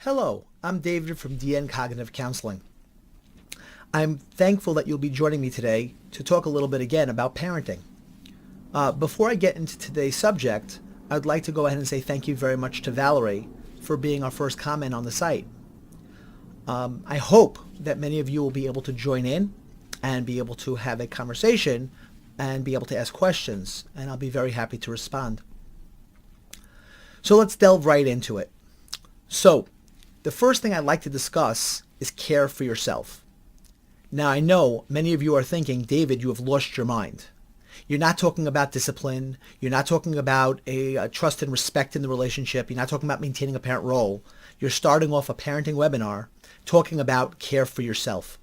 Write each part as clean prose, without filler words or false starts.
Hello, I'm David from DN Cognitive Counseling. I'm thankful that you'll be joining me today to talk a little bit again about parenting. Before I get into today's subject, I'd like to go ahead and say thank you very much to Valerie for being our first comment on the site. I hope that many of you will be able to join in and be able to have a conversation and be able to ask questions, and I'll be very happy to respond. So let's delve right into it. So, the first thing I'd like to discuss is care for yourself. Now, I know many of you are thinking, David, you have lost your mind. You're not talking about discipline. You're not talking about a trust and respect in the relationship. You're not talking about maintaining a parent role. You're starting off a parenting webinar talking about care for yourself.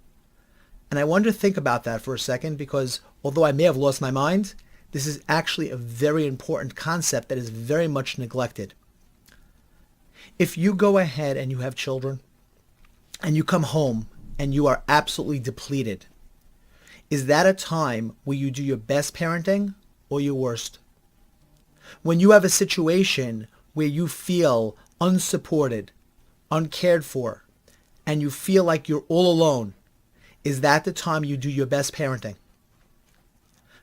And I want you to think about that for a second, because although I may have lost my mind, this is actually a very important concept that is very much neglected. If you go ahead and you have children and you come home and you are absolutely depleted, is that a time where you do your best parenting or your worst? When you have a situation where you feel unsupported, uncared for, and you feel like you're all alone, is that the time you do your best parenting?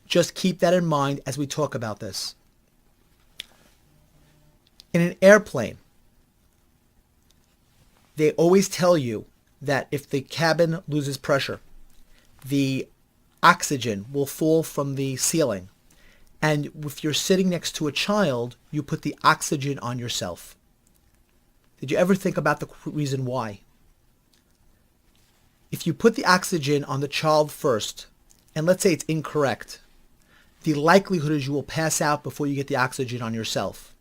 Just keep that in mind as we talk about this. In an airplane, they always tell you that if the cabin loses pressure, the oxygen will fall from the ceiling. And if you're sitting next to a child, you put the oxygen on yourself. Did you ever think about the reason why? If you put the oxygen on the child first, and let's say it's incorrect, the likelihood is you will pass out before you get the oxygen on yourself.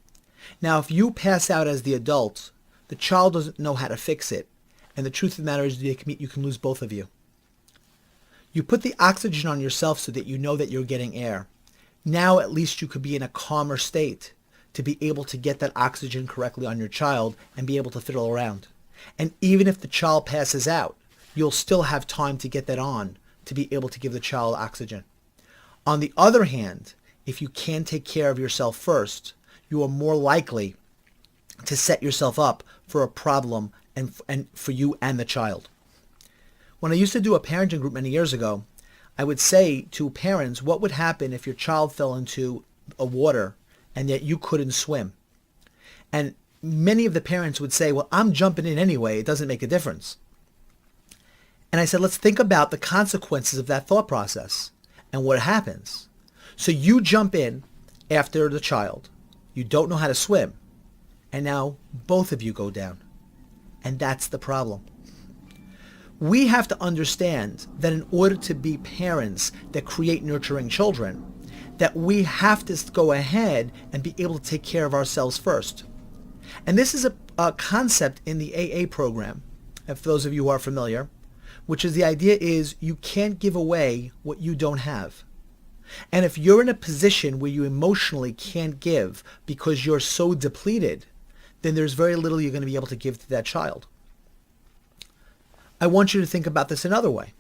Now, if you pass out as the adult, the child doesn't know how to fix it. And the truth of the matter is you can lose both of you. You put the oxygen on yourself so that you know that you're getting air. Now at least you could be in a calmer state to be able to get that oxygen correctly on your child and be able to fiddle around. And even if the child passes out, you'll still have time to get that on to be able to give the child oxygen. On the other hand, if you can take care of yourself first, you are more likely to set yourself up for a problem and for you and the child. When I used to do a parenting group many years ago, I would say to parents, what would happen if your child fell into a water and yet you couldn't swim? And many of the parents would say, well, I'm jumping in anyway. It doesn't make a difference. And I said, let's think about the consequences of that thought process and what happens. So you jump in after the child. You don't know how to swim. And now both of you go down. And that's the problem. We have to understand that in order to be parents that create nurturing children, that we have to go ahead and be able to take care of ourselves first. And this is a concept in the AA program, and for those of you who are familiar, which is the idea is you can't give away what you don't have. And if you're in a position where you emotionally can't give because you're so depleted, then there's very little you're going to be able to give to that child. I want you to think about this another way.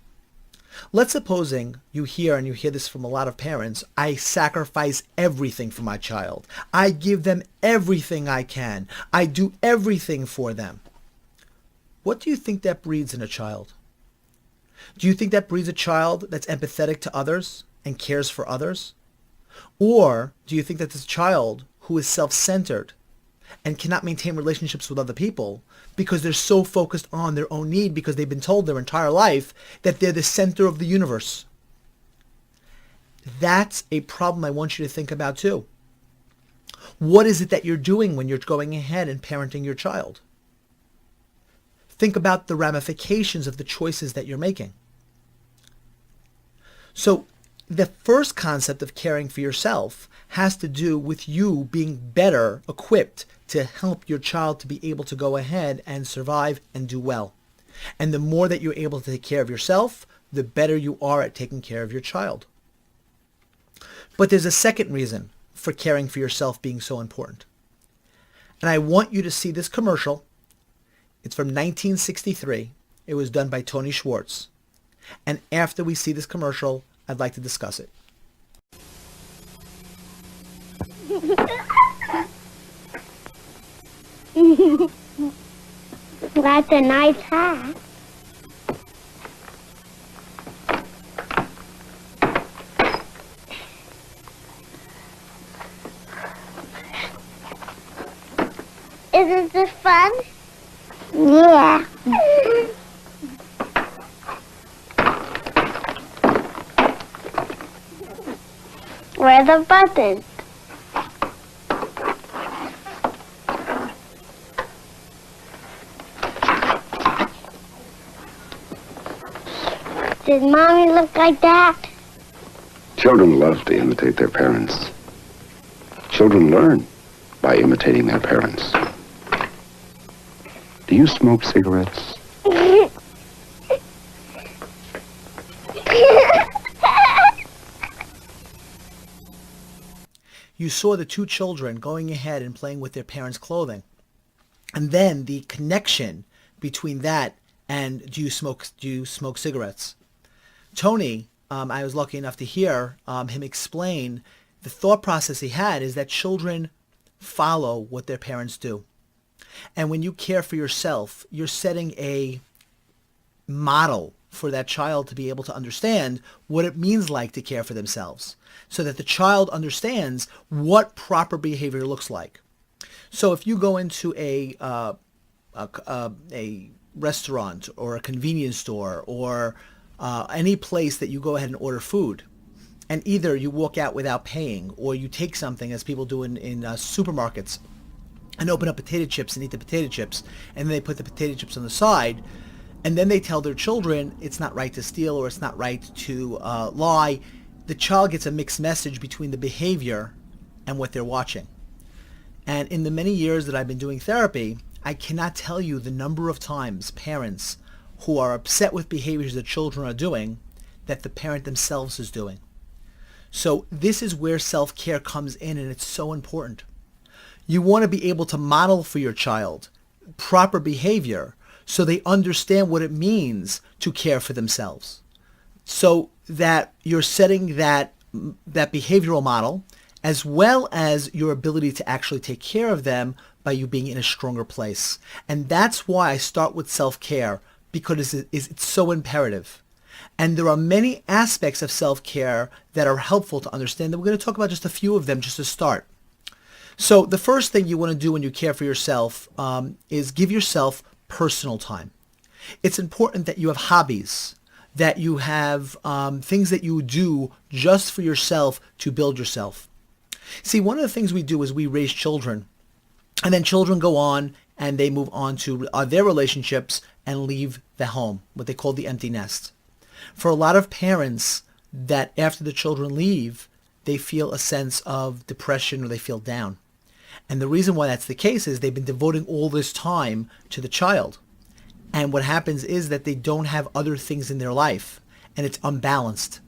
Let's supposing you hear this from a lot of parents, I sacrifice everything for my child. I give them everything I can. I do everything for them. What do you think that breeds in a child? Do you think that breeds a child that's empathetic to others and cares for others? Or do you think that this child who is self-centered and cannot maintain relationships with other people because they're so focused on their own need because they've been told their entire life that they're the center of the universe? That's a problem I want you to think about too. What is it that you're doing when you're going ahead and parenting your child? Think about the ramifications of the choices that you're making. So the first concept of caring for yourself has to do with you being better equipped to help your child to be able to go ahead and survive and do well. And the more that you're able to take care of yourself, the better you are at taking care of your child. But there's a second reason for caring for yourself being so important. And I want you to see this commercial. It's from 1963. It was done by Tony Schwartz. And after we see this commercial, I'd like to discuss it. That's a nice hat. Isn't this fun? Yeah. Where are the buttons? Did Mommy look like that? Children love to imitate their parents. Children learn by imitating their parents. Do you smoke cigarettes? You saw the two children going ahead and playing with their parents' clothing. And then the connection between that and do you smoke cigarettes? Tony, I was lucky enough to hear him explain the thought process he had is that children follow what their parents do. And when you care for yourself, you're setting a model for that child to be able to understand what it means like to care for themselves, so that the child understands what proper behavior looks like. So if you go into a restaurant or a convenience store or any place that you go ahead and order food, and either you walk out without paying or you take something, as people do in supermarkets, and open up potato chips and eat the potato chips, and then they put the potato chips on the side, and then they tell their children it's not right to steal or it's not right to lie. The child gets a mixed message between the behavior and what they're watching. And in the many years that I've been doing therapy, I cannot tell you the number of times parents who are upset with behaviors that children are doing that the parent themselves is doing. So this is where self-care comes in, and it's so important. You want to be able to model for your child proper behavior so they understand what it means to care for themselves, so that you're setting that behavioral model as well as your ability to actually take care of them by you being in a stronger place. And that's why I start with self-care, because it's so imperative. And there are many aspects of self-care that are helpful to understand, and we're going to talk about just a few of them just to start. So the first thing you want to do when you care for yourself is give yourself personal time. It's important that you have hobbies, that you have things that you do just for yourself to build yourself. See, one of the things we do is we raise children, and then children go on and they move on to their relationships and leave the home, what they call the empty nest. For a lot of parents, that after the children leave, they feel a sense of depression or they feel down. And the reason why that's the case is they've been devoting all this time to the child. And what happens is that they don't have other things in their life, and it's unbalanced.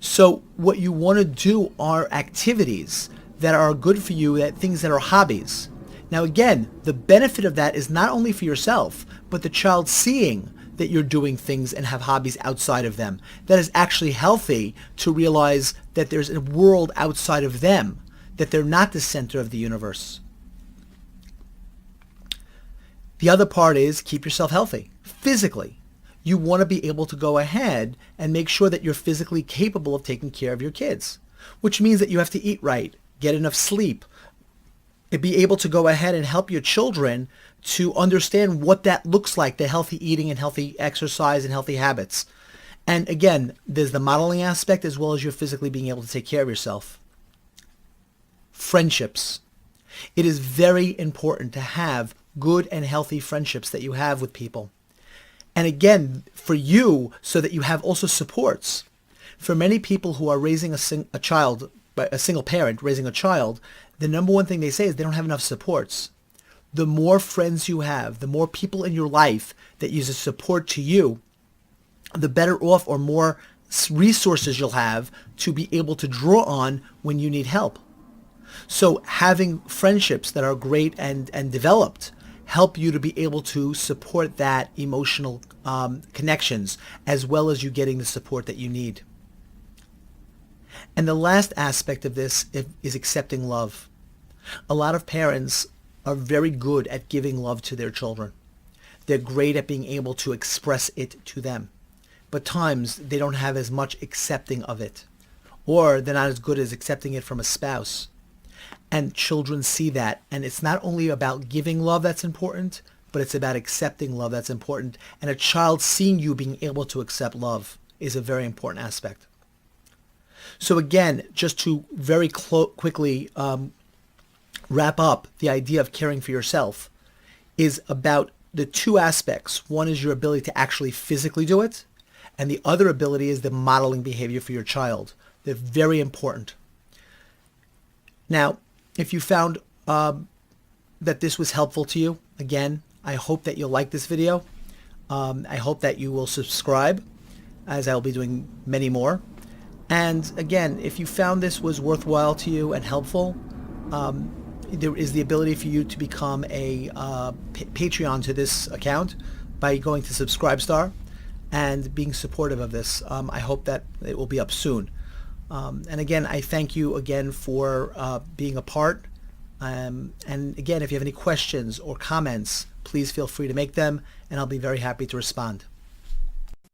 So what you want to do are activities that are good for you, that things that are hobbies. Now again, the benefit of that is not only for yourself, but the child seeing that you're doing things and have hobbies outside of them. That is actually healthy to realize that there's a world outside of them, that they're not the center of the universe. The other part is keep yourself healthy physically. You want to be able to go ahead and make sure that you're physically capable of taking care of your kids, which means that you have to eat right, get enough sleep, and be able to go ahead and help your children to understand what that looks like, the healthy eating and healthy exercise and healthy habits. And again, there's the modeling aspect as well as you're physically being able to take care of yourself. Friendships. It is very important to have good and healthy friendships that you have with people. And again, for you, so that you have also supports. For many people who are raising a child, a single parent raising a child, the number one thing they say is they don't have enough supports. The more friends you have, the more people in your life that use a support to you, the better off or more resources you'll have to be able to draw on when you need help. So having friendships that are great and developed help you to be able to support that emotional connections as well as you getting the support that you need. And the last aspect of this is accepting love. A lot of parents are very good at giving love to their children. they're great at being able to express it to them. But times they don't have as much accepting of it, or they're not as good as accepting it from a spouse. And children see that, and it's not only about giving love that's important, but it's about accepting love that's important. And a child seeing you being able to accept love is a very important aspect. So again, just to very quickly wrap up, the idea of caring for yourself is about the two aspects. One is your ability to actually physically do it, and the other ability is the modeling behavior for your child. They're very important. Now, if you found that this was helpful to you, again, I hope that you'll like this video. I hope that you will subscribe, as I'll be doing many more. And again, if you found this was worthwhile to you and helpful, there is the ability for you to become a Patreon to this account by going to Subcribe-star and being supportive of this. I hope that it will be up soon. And again, I thank you again for being a part. And again, if you have any questions or comments, please feel free to make them, and I'll be very happy to respond.